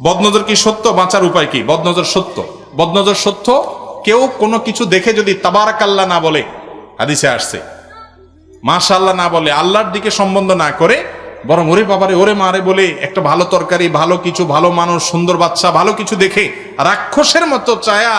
বদনজর কি সত্য? বাঁচার উপায় কি? বদনজর সত্য, বদনজর সত্য। কেউ কোনো কিছু দেখে যদি তাবারাকাল্লাহ না বলে, হাদিসে আসছে, মাশাআল্লাহ না বলে, আল্লাহর দিকে সম্বন্ধ না করে, বরং ওরে বাবারে ওরে মারে বলে একটা ভালো তরকারি, ভালো কিছু, ভালো মানুষ, সুন্দর বাচ্চা, ভালো কিছু দেখে রাক্ষসের মতো চায়া,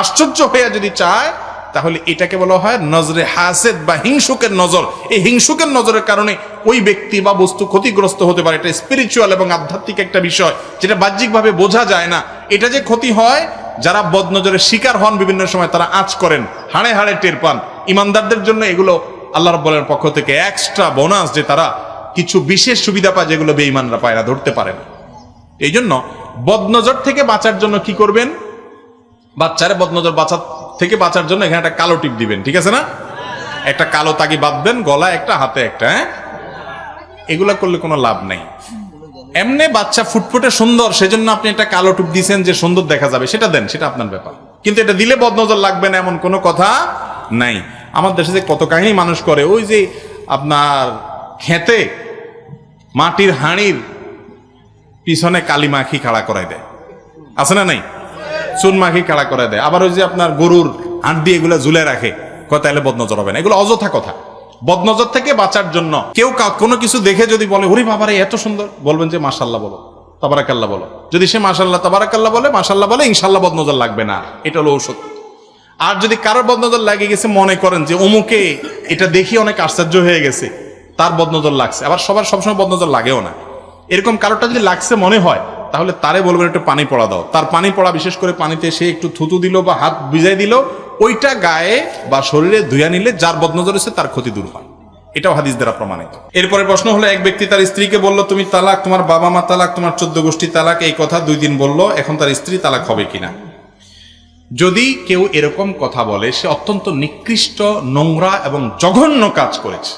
আশ্চর্য হইয়া যদি চায়, তাহলে এটাকে বলা হয় নজরে হাসেদ বা হিংসুকের নজর। এই হিংসুকের নজরের কারণে ওই ব্যক্তি বা বস্তু ক্ষতিগ্রস্ত হতে পারে। এটা স্পিরিচুয়াল এবং আধ্যাত্মিক একটা বিষয়, যেটা বাহ্যিকভাবে বোঝা যায় না। এটা যে ক্ষতি হয়, যারা বদনজরের শিকার হন বিভিন্ন সময়, তারা আঁচ করেন, হাড়ে হাড়ে টের পান। ইমানদারদের জন্য এগুলো আল্লাহ রাব্বুল পক্ষ থেকে এক্সট্রা বোনাস, যে তারা কিছু বিশেষ সুবিধা পায় যেগুলো বেঈমানরা পায় না, ধরতে পারে না। এই জন্য বদনজর থেকে বাঁচার জন্য কি করবেন? বাচ্চারে বদনজর থেকে বাঁচার জন্য এখানে একটা কালো টিপ দিবেন, ঠিক আছে না? একটা কালো তাগি বাঁধবেন গলায়, একটা হাতে একটা। হ্যাঁ, এগুলা করলে কোনো লাভ নাই। এমনি বাচ্চা ফুটফুটে সুন্দর, সেজন্য আপনি একটা কালো টিপ দিয়েছেন যে সুন্দর দেখা যাবে, সেটা দেন, সেটা আপনার ব্যাপার। কিন্তু এটা দিলে বদনজর লাগবে না এমন কোনো কথা নাই। আমার দেশে যে কত কাহিনী মানুষ করে, ওই যে আপনার খেতে মাটির হাঁড়ির পিছনে কালি মাখি খাড়া করাই দেয়, আছে না নাই? চুন মাখি খাড়া করাই দেয়। আবার ওই যে আপনার গরুর হাঁট দিয়ে এগুলো ঝুলে রাখে, কথা এলে বদনজর হবে না। এগুলো অযথা কথা। বদনজর থেকে বাঁচার জন্য কেউ কোনো কিছু দেখে যদি বলে ওরে বাবারে এত সুন্দর, বলবেন যে মাশাআল্লাহ বলো, তাবারাকাল্লাহ বলো। যদি সে মাশাআল্লাহ তাবারাকাল্লাহ বলে, মাশাআল্লাহ বলে, ইনশাআল্লাহ বদনজর লাগবে না। এটা হলো ঔষধ। আর যদি কারোর বদনজর লাগে গেছে, মনে করেন যে অমুকে এটা দেখি অনেক আশ্চর্য হয়ে গেছে, তার বদনজর লাগছে। আবার সবার সবসময় বদনজর লাগেও না। এরকম কারোটা যদি লাগছে মনে হয়, তাহলে তারে বলবেন একটু পানি পড়া দাও। তার পানি পড়া, বিশেষ করে পানিতে সে একটু থুতু দিল বা হাত ভিজাই দিল, ওইটা গায়ে বা শরীরে ধুইয়া নিলে যার বদনজর হয়েছে তার ক্ষতি দূর হয়। এটাও হাদিস দ্বারা প্রমাণিত। এরপরে প্রশ্ন হলো, এক ব্যক্তি তার স্ত্রীকে বলল তুমি তালাক, তোমার বাবা মা তালাক, তোমার 14 গোষ্ঠী তালাক, এই কথা 2 দিন বলল, এখন তার স্ত্রী তালাক হবে কিনা? যদি কেউ এরকম কথা বলে, সে অত্যন্ত নিকৃষ্ট, নোংরা এবং জঘন্য কাজ করেছে।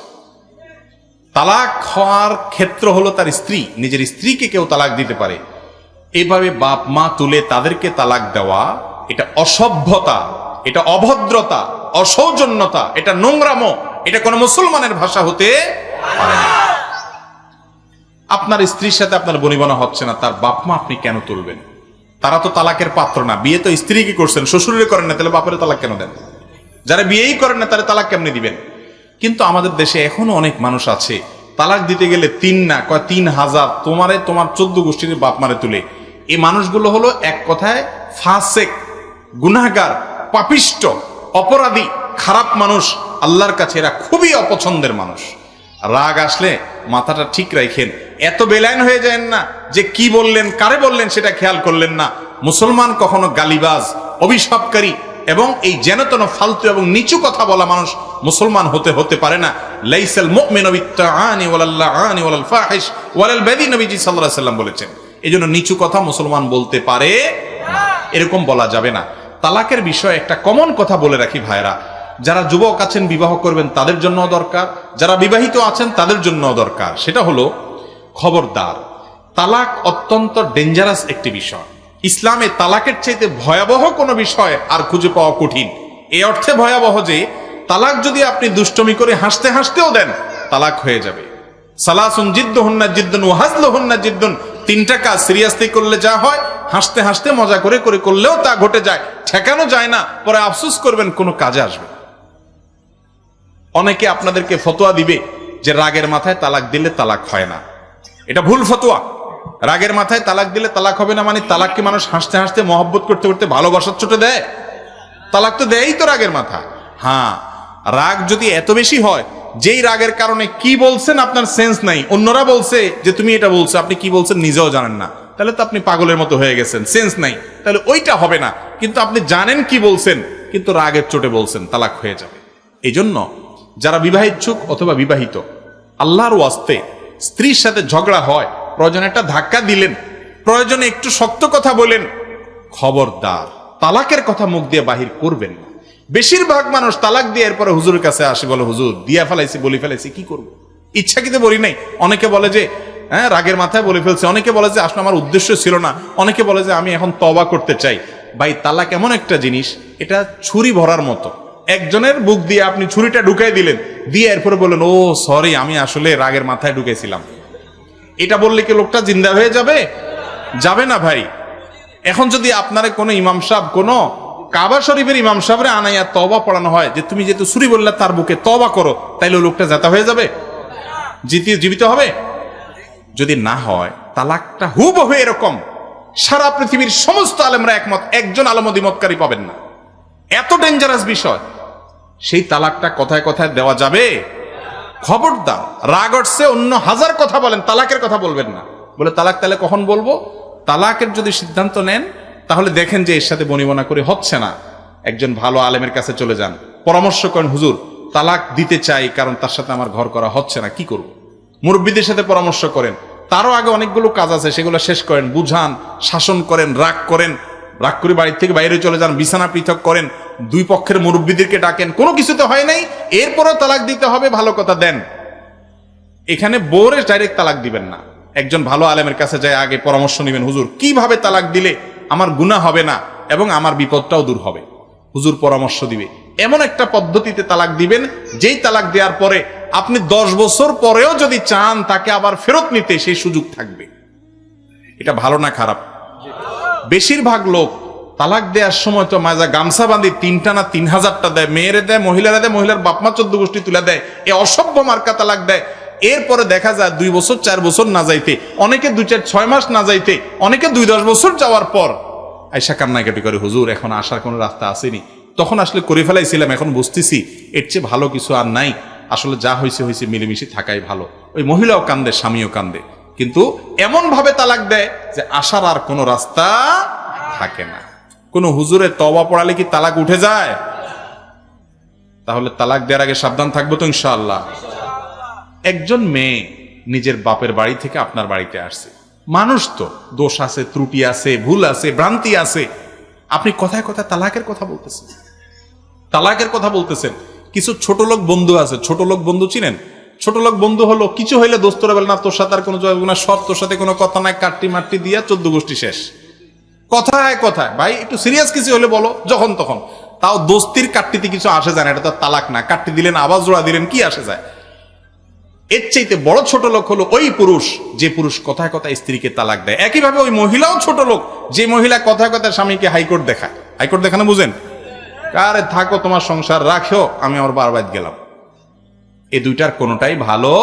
তালাক হওয়ার ক্ষেত্র হলো তার স্ত্রী। নিজের স্ত্রীকে কেউ তালাক দিতে পারে। এভাবে বাপ মা তুলে তাদেরকে তালাক দেওয়া, এটা অসভ্যতা, এটা অভদ্রতা, অসৌজন্যতা, এটা নোংরামো। এটা কোন মুসলমানের ভাষা হতে পারে না। আপনার স্ত্রীর সাথে আপনার বনিবনা হচ্ছে না, তার বাপ মা আপনি কেন তুলবেন? তারা তো তালাকের পাত্র না। বিয়ে তো স্ত্রী কি করছেন, শ্বশুরে করেন না, তাহলে বাপের তালাক কেন দেন? যারা বিয়েই করেন না তারা তালাক কেমনি দিবেন? কিন্তু আমাদের দেশে এখনো অনেক মানুষ আছে, তালাক দিতে গেলে 3 না, কয় 3000 তোমার 14 গোষ্ঠীর বাপ মারে তুলে। এই মানুষগুলো হলো এক কথায় ফাসেক, গুনাহগার, পাপিষ্ট, অপরাধী, খারাপ মানুষ। আল্লাহর কাছে এরা খুবই অপছন্দের মানুষ। রাগ আসলে মাথাটা ঠিক রাখেন, এত বেলাইন হয়ে যায় না যে কি বললেন, কারে বললেন সেটা খেয়াল করলেন না। মুসলমান কখনো গালিবাজ, অভিশাপকারী এবং এই যেনতেন ফালতু এবং নিচু কথা বলা মানুষ মুসলমান হতে পারে না। লাইসাল মুমিনু বিত্তাআনি ওয়ালাল্লাআনি ওয়ালাল ফাহিশ ওয়ালাল বাদি, নবীজি সাল্লাল্লাহু আলাইহি ওয়াসাল্লাম বলেছেন। এজন্য নিচু কথা মুসলমান বলতে পারে না, এরকম বলা যাবে না। তালাকের বিষয়ে একটা কমন কথা বলে রাখি ভাইরা, যারা যুবক আছেন বিবাহ করবেন তাদের জন্য দরকার, যারা বিবাহিত আছেন তাদের জন্য দরকার। সেটা হলো, খবরদার, তালাক অত্যন্ত ডেঞ্জারাস একটি বিষয়। ইসলামে তালাকের চাইতে ভয়াবহ কোনো বিষয় আর খুঁজে পাওয়া কঠিন। এই অর্থে ভয়াবহ যে তালাক যদি আপনি দুষ্টমি করে হাসতে হাসতেও দেন, তালাক হয়ে যাবে। সালাসুন জিদ্দুহুন্না জিদ্দুন ওয়া হাজলুহুন্না জিদ্দুন, 3টা কাজ সিরিয়াসলি করলে যা হয়, হাসতে হাসতে মজা করে করলেও তা ঘটে যায়। ঠেকানো যায় না, পরে আফসোস করবেন কোনো কাজে আসবে। অনেকে আপনাদেরকে ফতোয়া দিবে যে রাগের মাথায় তালাক দিলে তালাক হয় না। এটা ভুল ফতোয়া। রাগের মাথায় তালাক দিলে তালাক হবে না মানে তালাককে মানুষ হাসতে হাসতে মহব্বত করতে করতে ভালোবাসার চোটে দেয়? তালাক তো দেয়ই তো রাগের মাথায়। হ্যাঁ, রাগ যদি এত বেশি হয়, যেই রাগের কারণে কি বলছেন আপনার সেন্স নাই, অন্যরা বলছে যে তুমি এটা বলছো, আপনি কি বলছেন নিজেও জানেন না, তাহলে তো আপনি পাগলের মতো হয়ে গেছেন, সেন্স নাই, তাহলে ওইটা হবে না। কিন্তু আপনি জানেন কি বলছেন, কিন্তু রাগের চোটে বলছেন, তালাক হয়ে যাবে। এই জন্য যারা বিবাহিচ্ছুক অথবা বিবাহিত, আল্লাহর ওয়াস্তে স্ত্রীর সাথে ঝগড়া হয়, প্রয়োজনে একটা ধাক্কা দিলেন, প্রয়োজনে একটু শক্ত কথা বলেন, খবরদার তালাকের কথা মুখ দিয়ে বাহির করবেন না। বেশিরভাগ মানুষ তালাক দিয়ে এরপরে হুজুরের কাছে আসে, বলে হুজুর দিয়া ফেলাইছি, বলি ফেলাইছি, কি করব? ইচ্ছাকৃত বলি নাই। অনেকে বলে যে হ্যাঁ রাগের মাথায় বলে ফেলছে, অনেকে বলে যে আসলে আমার উদ্দেশ্য ছিল না, অনেকে বলে যে আমি এখন তওবা করতে চাই। ভাই, তালাক এমন একটা জিনিস, এটা ছুরি ভরার মতো। একজনের বুক দিয়ে আপনি ছুরিটা ঢুকাই দিলেন, দিয়ে এরপরে বললেন ও সরি, আমি আসলে রাগের মাথায় ঢুকেছিলাম। এটা বললে কি লোকটা জিন্দা হয়ে যাবে? যাবে না ভাই। এখন যদি আপনারে কোনো ইমাম সাহেব, কোনো কাবা শরীফের ইমাম সাহেবরে আনাইয়া তওবা পড়ানো হয় যে তুমি যেহেতু সুরি বললে তার বুকে তওবা করো, তাইলে লোকটা জাতা হয়ে যাবে, জীবিত হবে? যদি না হয়, তালাকটা হুবহু এরকম, সারা পৃথিবীর সমস্ত আলেমরা একমত, একজন আলমদিমতকারী পাবেন না, এত ডেঞ্জারাস বিষয়। সেই তালাকটা কথায় কথায় দেওয়া যাবে? খবরদার, রাগ উঠছে অন্য হাজার কথা বলেন, তালাকের কথা বলবেন না। বলে তালাক তাহলে কখন বলবো? তালাকের যদি সিদ্ধান্ত নেন তাহলে দেখেন যে এর সাথে বনিবনা করে হচ্ছে না, একজন ভালো আলেমের কাছে চলে যান, পরামর্শ করেন, হুজুর তালাক দিতে চাই কারণ তার সাথে আমার ঘর করা হচ্ছে না, কি করব? মুরব্বীদের সাথে পরামর্শ করেন, তারও আগে অনেকগুলো কাজ আছে, সেগুলো শেষ করেন, বুঝান, শাসন করেন, রাগ করে বাড়ির থেকে বাইরে চলে যান, বিছানা পৃথক করেন, দুই পক্ষের মুরব্বীদেরকে ডাকেন, কোনো কিছুতে হয় নাই, এরপরও তালাক দিতে হবে, ভালো কথা দেন। এখানে বোরে ডাইরেক্ট তালাক দিবেন না, একজন ভালো আলেমের কাছে যায় আগে পরামর্শ নেবেন, হুজুর কিভাবে তালাক দিলে আমার গুনাহ হবে না এবং আমার বিপদটাও দূর হবে, হুজুর পরামর্শ দিবে। এমন একটা পদ্ধতিতে তালাক দিবেন যেই তালাক দেওয়ার পরে আপনি 10 বছর পরেও যদি চান তাকে আবার ফেরত নিতে, সেই সুযোগ থাকবে। এটা ভালো না খারাপ? বেশিরভাগ লোক তালাক দেওয়ার সময় তো মাজা গামছা বাঁধি 3টা না 3000টা দেয়, মেয়েরে দেয়, মহিলারা দেয়, মহিলার বাপমা 14 গোষ্ঠী তুলে দেয়, এ অসভ্য মার্কা তালাক দেয়। এরপরে দেখা যায় 2 বছর 4 বছর না যাইতে, অনেকে 2-4-6 মাস না যাইতে, অনেকে 2-10 বছর যাওয়ার পর আয়সা কান্নাকাটি করে, হুজুর এখন আসার কোনো রাস্তা আসেনি, তখন আসলে করে ফেলাইছিলাম, এখন বুঝতেছি এর চেয়ে ভালো কিছু আর নাই, আসলে যা হয়েছে হয়েছে, মিলেমিশে থাকাই ভালো। ওই মহিলাও কান্দে, স্বামীও কান্দে, কিন্তু এমন ভাবে তালাক দেয় যে আসার আর কোনো রাস্তা থাকে না। কোন হুজুরের তওবা পড়ালে কি তালাক উঠে যায়? তাহলে তালাক দেওয়ার আগে সাবধান থাকবো তো ইনশাআল্লাহ। একজন মেয়ে নিজের বাপের বাড়ি থেকে আপনার বাড়িতে আসছে, মানুষ তো দোষ আছে, ত্রুটি আছে, ভুল আছে, ভ্রান্তি আছে, আপনি কথায় কথায় তালাকের কথা বলতেছেন, তালাকের কথা বলতেছেন। কিছু ছোট লোক বন্ধু আছে, ছোট লোক বন্ধু চিনেন? ছোট লোক বন্ধু হলো কিছু হইলে দোস্তরা বলে না তোর সাথে আর কোনো জবাব না, সব তোর সাথে কোনো কথা নাই, কাট্টি মাট্টি দিয়া 14 গোষ্ঠী শেষ। কথায় কথায় ভাই একটু সিরিয়াস কিছু হলে বলো, যখন তখন, তাও দোস্তির কাট্টিতে কিছু আসে যায় না, এটা তো তালাক না, কাট্টি দিলেন আবার জোড়া দিলেন, কি আসে যায়? এর চাইতে বড় ছোট লোক হলো ওই পুরুষ যে পুরুষ কথায় কথায় স্ত্রীকে তালাক দেয়। একইভাবে ওই মহিলাও ছোট লোক যে মহিলা কথায় কথায় স্বামীকে হাইকোর্ট দেখায়। হাইকোর্ট দেখানো বুঝেন? কারে থাকো তোমার সংসার রাখো, আমি আমার বারবার গেলাম। এই দুইটার কোনোটাই ভালো।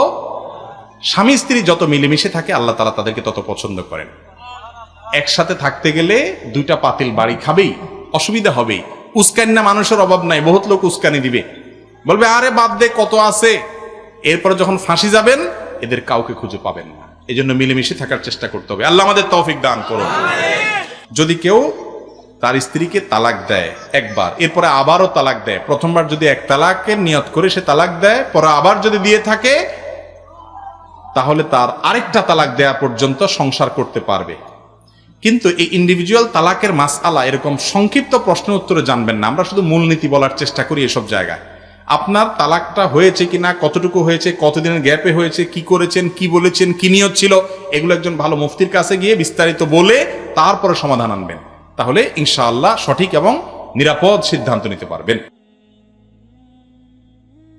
স্বামী স্ত্রী যত মিলেমিশে থাকে আল্লাহ তাআলা তাদেরকে তত পছন্দ করেন। একসাথে থাকতে গেলে দুইটা পাতিল বাড়ি খাবেই, অসুবিধা হবেই। উস্কানি না মানুষের অভাব নাই, বহুত লোক উস্কানি দিবে, বলবে আরে বাদ দে কত আছে, এরপরে যখন ফাঁসি যাবেন এদের কাউকে খুঁজে পাবেন না। এই জন্য মিলেমিশে থাকার চেষ্টা করতে হবে। আল্লাহ আমাদের তৌফিক দান করুন। যদি কেউ তার স্ত্রীকে তালাক দেয় একবার, এরপরে আবারও তালাক দেয়, প্রথমবার যদি এক তালাকের নিয়ত করে সে তালাক দেয়, পরে আবার যদি দিয়ে থাকে, তাহলে তার আরেকটা তালাক দেয়া পর্যন্ত সংসার করতে পারবে। কিন্তু এই ইন্ডিভিজুয়াল তালাকের মাসআলা এরকম সংক্ষিপ্ত প্রশ্ন উত্তরে জানবেন না। আমরা শুধু মূলনীতি বলার চেষ্টা করি এসব জায়গায়। আপনার তালাকটা হয়েছে কিনা, কতটুকু হয়েছে, কতদিনের গ্যাপে হয়েছে, কি করেছেন, কি বলেছেন, কি নিয়ত ছিল, এগুলো একজন ভালো মুফতির কাছে গিয়ে বিস্তারিত বলে তারপরে সমাধান আনবেন, তাহলে ইনশাআল্লাহ সঠিক এবং নিরাপদ সিদ্ধান্ত নিতে পারবেন।